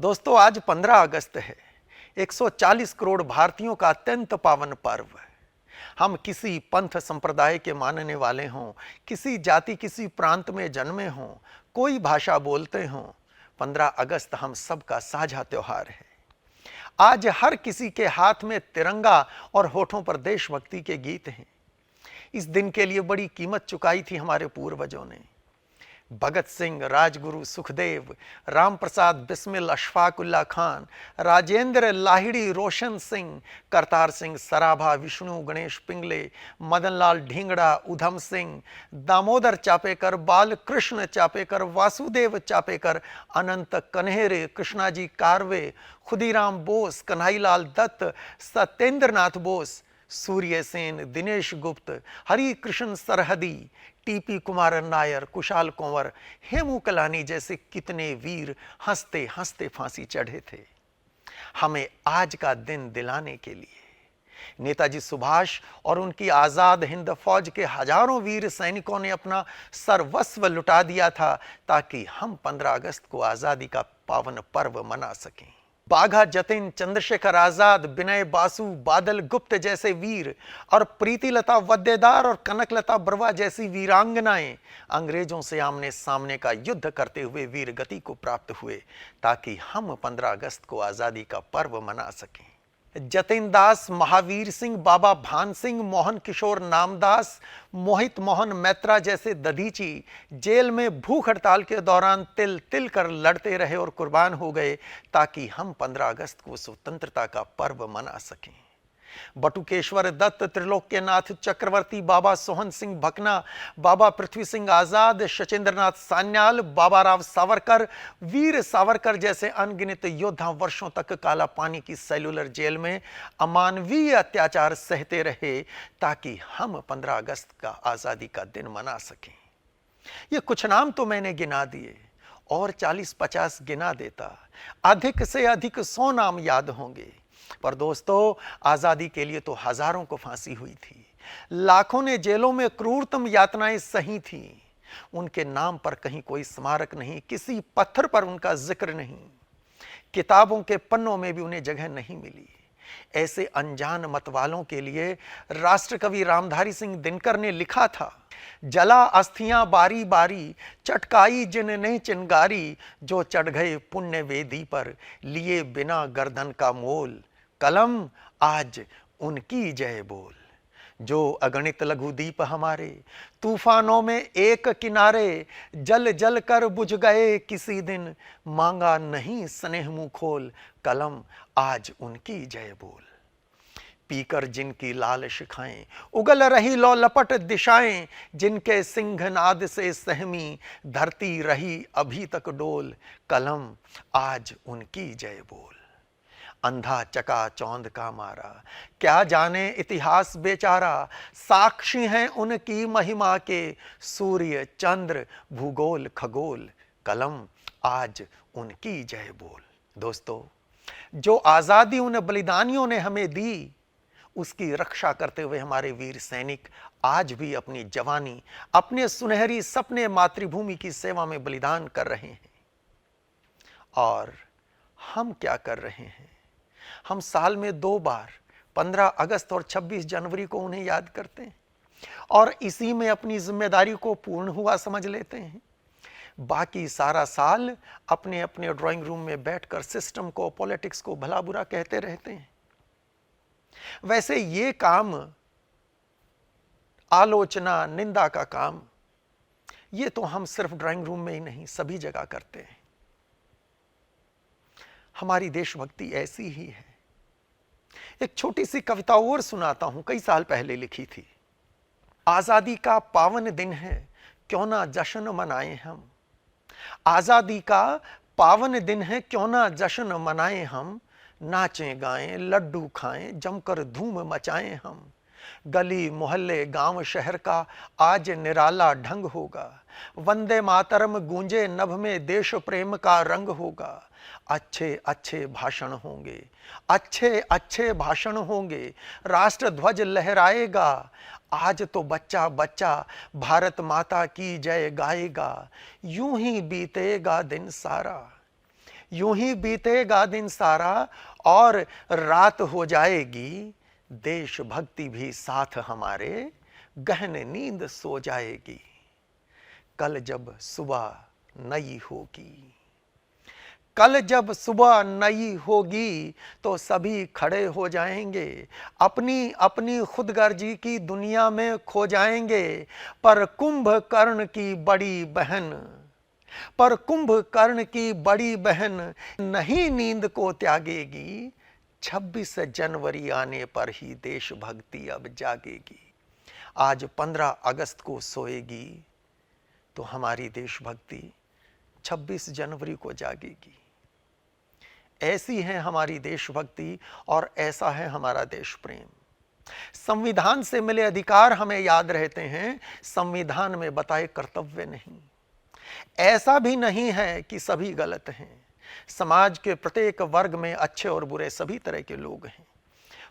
दोस्तों, आज 15 अगस्त है। 140 करोड़ भारतीयों का अत्यंत पावन पर्व है। हम किसी पंथ संप्रदाय के मानने वाले हों, किसी जाति किसी प्रांत में जन्मे हों, कोई भाषा बोलते हों, 15 अगस्त हम सबका साझा त्योहार है। आज हर किसी के हाथ में तिरंगा और होठों पर देशभक्ति के गीत हैं। इस दिन के लिए बड़ी कीमत चुकाई थी हमारे पूर्वजों ने। भगत सिंह, राजगुरु सुखदेव, राम प्रसाद बिस्मिल, अशफाक उल्ला खान, राजेंद्र लाहिड़ी, रोशन सिंह, करतार सिंह सराभा, विष्णु गणेश पिंगले, मदनलाल ढींगड़ा, उधम सिंह, दामोदर चापेकर, बालकृष्ण चापेकर, वासुदेव चापेकर, अनंत कन्हेरे, कृष्णाजी कारवे, खुदीराम बोस, कन्हैयालाल दत्त, सत्येंद्र नाथ बोस, सूर्य सेन, दिनेश गुप्त, हरि कृष्ण सरहदी, टीपी कुमार नायर, कुशाल कंवर, हेमू कलानी जैसे कितने वीर हंसते हंसते फांसी चढ़े थे। हमें आज का दिन दिलाने के लिए नेताजी सुभाष और उनकी आजाद हिंद फौज के हजारों वीर सैनिकों ने अपना सर्वस्व लुटा दिया था ताकि हम 15 अगस्त को आजादी का पावन पर्व मना सकें। बाघा जतिन, चंद्रशेखर आजाद, विनय बासु, बादल गुप्त जैसे वीर और प्रीतिलता वद्देदार और कनकलता बरवा जैसी वीरांगनाएं अंग्रेजों से आमने सामने का युद्ध करते हुए वीर गति को प्राप्त हुए ताकि हम 15 अगस्त को आजादी का पर्व मना सकें। जतिन दास, महावीर सिंह, बाबा भान सिंह, मोहन किशोर नामदास, मोहित मोहन मैत्रा जैसे दधीची जेल में भूख हड़ताल के दौरान तिल तिल कर लड़ते रहे और कुर्बान हो गए ताकि हम 15 अगस्त को स्वतंत्रता का पर्व मना सकें। बटुकेश्वर दत्त, त्रिलोक्यनाथ चक्रवर्ती, बाबा सोहन सिंह भकना, बाबा पृथ्वी सिंह आजाद, शचेंद्रनाथ सान्याल, बाबा राव सावरकर, वीर सावरकर जैसे अनगिनत योद्धा वर्षों तक काला पानी की सेलुलर जेल में अमानवीय अत्याचार सहते रहे ताकि हम 15 अगस्त का आजादी का दिन मना सकें। ये कुछ नाम तो मैंने गिना दिए और 40-50 गिना देता, अधिक से अधिक 100 नाम याद होंगे। पर दोस्तों, आजादी के लिए तो हजारों को फांसी हुई थी, लाखों ने जेलों में क्रूरतम यातनाएं सही थी। उनके नाम पर कहीं कोई स्मारक नहीं, किसी पत्थर पर उनका जिक्र नहीं, किताबों के पन्नों में भी उन्हें जगह नहीं मिली। ऐसे अनजान मतवालों के लिए राष्ट्रकवि रामधारी सिंह दिनकर ने लिखा था, जला अस्थियां बारी बारी, चटकाई जिनने चिंगारी, जो चढ़ गए पुण्य वेदी पर, लिए बिना गर्दन का मोल, कलम आज उनकी जय बोल। जो अगणित लघुदीप हमारे तूफानों में एक किनारे, जल जल कर बुझ गए किसी दिन, मांगा नहीं स्नेह मुंह खोल, कलम आज उनकी जय बोल। पीकर जिनकी लाल शिखाएं, उगल रही लो लपट दिशाएं, जिनके सिंहनाद से सहमी, धरती रही अभी तक डोल, कलम आज उनकी जय बोल। अंधा चका चौंध का मारा, क्या जाने इतिहास बेचारा, साक्षी हैं उनकी महिमा के, सूर्य चंद्र भूगोल खगोल, कलम आज उनकी जय बोल। दोस्तों, जो आजादी उन बलिदानियों ने हमें दी, उसकी रक्षा करते हुए हमारे वीर सैनिक आज भी अपनी जवानी, अपने सुनहरी सपने मातृभूमि की सेवा में बलिदान कर रहे हैं। और हम क्या कर रहे हैं? हम साल में 2 बार 15 अगस्त और 26 जनवरी को उन्हें याद करते हैं और इसी में अपनी जिम्मेदारी को पूर्ण हुआ समझ लेते हैं। बाकी सारा साल अपने अपने ड्राइंग रूम में बैठकर सिस्टम को, पॉलिटिक्स को भला बुरा कहते रहते हैं। वैसे ये काम, आलोचना, निंदा का काम, ये तो हम सिर्फ ड्राइंग रूम में ही नहीं, सभी जगह करते हैं। हमारी देशभक्ति ऐसी ही है। एक छोटी सी कविता और सुनाता हूं, कई साल पहले लिखी थी। आजादी का पावन दिन है, क्यों ना जश्न मनाएं हम। आजादी का पावन दिन है, क्यों ना जश्न मनाएं हम। नाचें गाएं, लड्डू खाएं, जमकर धूम मचाएं हम। गली मोहल्ले गांव शहर का आज निराला ढंग होगा। वंदे मातरम गूंजे नभ में, देश प्रेम का रंग होगा। अच्छे अच्छे भाषण होंगे, अच्छे अच्छे भाषण होंगे, राष्ट्र ध्वज लहराएगा। आज तो बच्चा बच्चा भारत माता की जय गाएगा। यूं ही बीतेगा दिन सारा, यूं ही बीतेगा दिन सारा और रात हो जाएगी, देशभक्ति भी साथ हमारे गहन नींद सो जाएगी। कल जब सुबह नई होगी, कल जब सुबह नई होगी तो सभी खड़े हो जाएंगे, अपनी अपनी खुदगर्जी की दुनिया में खो जाएंगे। पर कुंभकर्ण की बड़ी बहन, पर कुंभकर्ण की बड़ी बहन नहीं नींद को त्यागेगी। 26 जनवरी आने पर ही देशभक्ति अब जागेगी। आज 15 अगस्त को सोएगी तो हमारी देशभक्ति 26 जनवरी को जागेगी। ऐसी है हमारी देशभक्ति और ऐसा है हमारा देश प्रेम। संविधान से मिले अधिकार हमें याद रहते हैं, संविधान में बताए कर्तव्य नहीं। ऐसा भी नहीं है कि सभी गलत हैं, समाज के प्रत्येक वर्ग में अच्छे और बुरे सभी तरह के लोग हैं।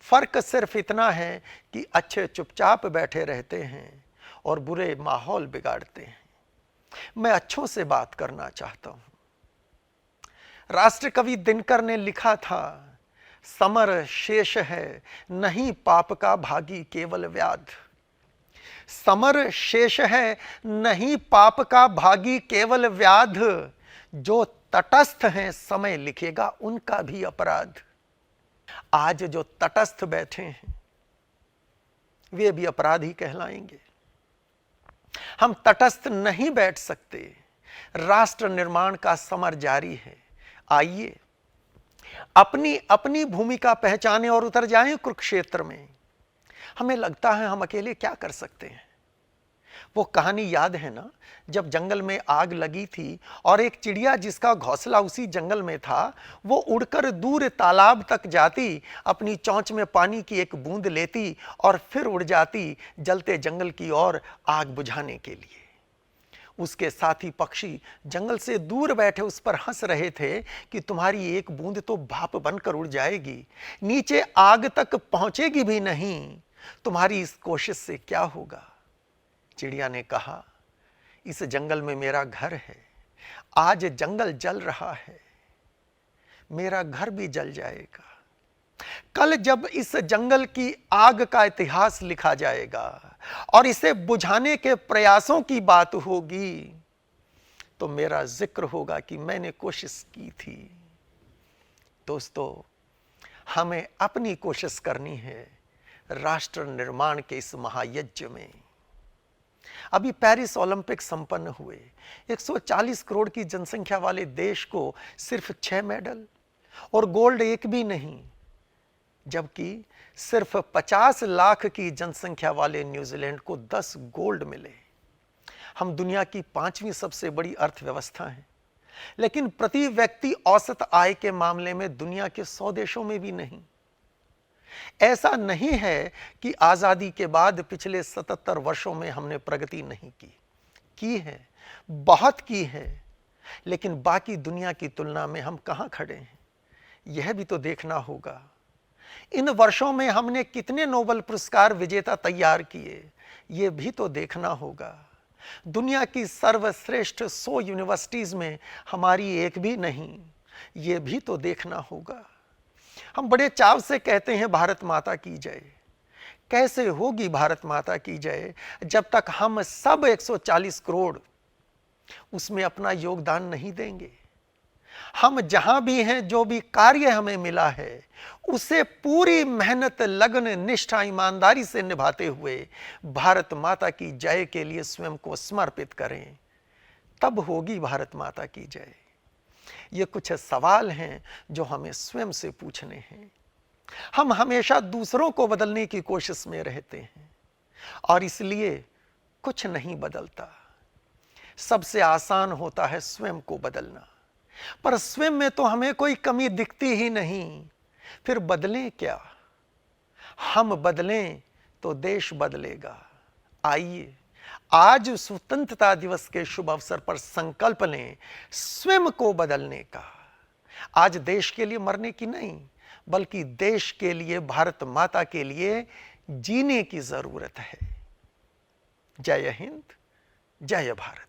फर्क सिर्फ इतना है कि अच्छे चुपचाप बैठे रहते हैं और बुरे माहौल बिगाड़ते हैं। मैं अच्छों से बात करना चाहता हूं। राष्ट्रकवि दिनकर ने लिखा था, समर शेष है नहीं पाप का भागी केवल व्याध। समर शेष है नहीं पाप का भागी केवल व्याध। जो तटस्थ हैं समय लिखेगा उनका भी अपराध। आज जो तटस्थ बैठे हैं वे भी अपराधी कहलाएंगे। हम तटस्थ नहीं बैठ सकते। राष्ट्र निर्माण का समर जारी है। आइए अपनी अपनी भूमिका पहचाने और उतर जाएं कुरुक्षेत्र में। हमें लगता है हम अकेले क्या कर सकते हैं। वो कहानी याद है ना, जब जंगल में आग लगी थी और एक चिड़िया जिसका घोंसला उसी जंगल में था, वो उड़कर दूर तालाब तक जाती, अपनी चोंच में पानी की एक बूंद लेती और फिर उड़ जाती जलते जंगल की ओर आग बुझाने के लिए। उसके साथी पक्षी जंगल से दूर बैठे उस पर हंस रहे थे कि तुम्हारी एक बूंद तो भाप बनकर उड़ जाएगी, नीचे आग तक पहुंचेगी भी नहीं, तुम्हारी इस कोशिश से क्या होगा। चिड़िया ने कहा, इस जंगल में मेरा घर है, आज जंगल जल रहा है, मेरा घर भी जल जाएगा। कल जब इस जंगल की आग का इतिहास लिखा जाएगा और इसे बुझाने के प्रयासों की बात होगी तो मेरा जिक्र होगा कि मैंने कोशिश की थी। दोस्तों, हमें अपनी कोशिश करनी है राष्ट्र निर्माण के इस महायज्ञ में। अभी पेरिस ओलंपिक संपन्न हुए। 140 करोड़ की जनसंख्या वाले देश को सिर्फ 6 मेडल और गोल्ड एक भी नहीं, जबकि सिर्फ 50 लाख की जनसंख्या वाले न्यूजीलैंड को 10 गोल्ड मिले। हम दुनिया की 5वीं सबसे बड़ी अर्थव्यवस्था हैं, लेकिन प्रति व्यक्ति औसत आय के मामले में दुनिया के 100 देशों में भी नहीं। ऐसा नहीं है कि आजादी के बाद पिछले 77 वर्षों में हमने प्रगति नहीं की है, बहुत की है, लेकिन बाकी दुनिया की तुलना में हम कहां खड़े हैं, यह भी तो देखना होगा। इन वर्षों में हमने कितने नोबेल पुरस्कार विजेता तैयार किए, यह भी तो देखना होगा। दुनिया की सर्वश्रेष्ठ 100 यूनिवर्सिटीज में हमारी एक भी नहीं, यह भी तो देखना होगा। हम बड़े चाव से कहते हैं भारत माता की जय। कैसे होगी भारत माता की जय जब तक हम सब 140 करोड़ उसमें अपना योगदान नहीं देंगे। हम जहां भी हैं, जो भी कार्य हमें मिला है, उसे पूरी मेहनत, लगन, निष्ठा, ईमानदारी से निभाते हुए भारत माता की जय के लिए स्वयं को समर्पित करें, तब होगी भारत माता की जय। ये कुछ सवाल हैं जो हमें स्वयं से पूछने हैं। हम हमेशा दूसरों को बदलने की कोशिश में रहते हैं और इसलिए कुछ नहीं बदलता। सबसे आसान होता है स्वयं को बदलना, पर स्वयं में तो हमें कोई कमी दिखती ही नहीं, फिर बदलें क्या। हम बदलें तो देश बदलेगा। आइए आज स्वतंत्रता दिवस के शुभ अवसर पर संकल्प लें स्वयं को बदलने का। आज देश के लिए मरने की नहीं, बल्कि देश के लिए, भारत माता के लिए जीने की जरूरत है। जय हिंद, जय भारत।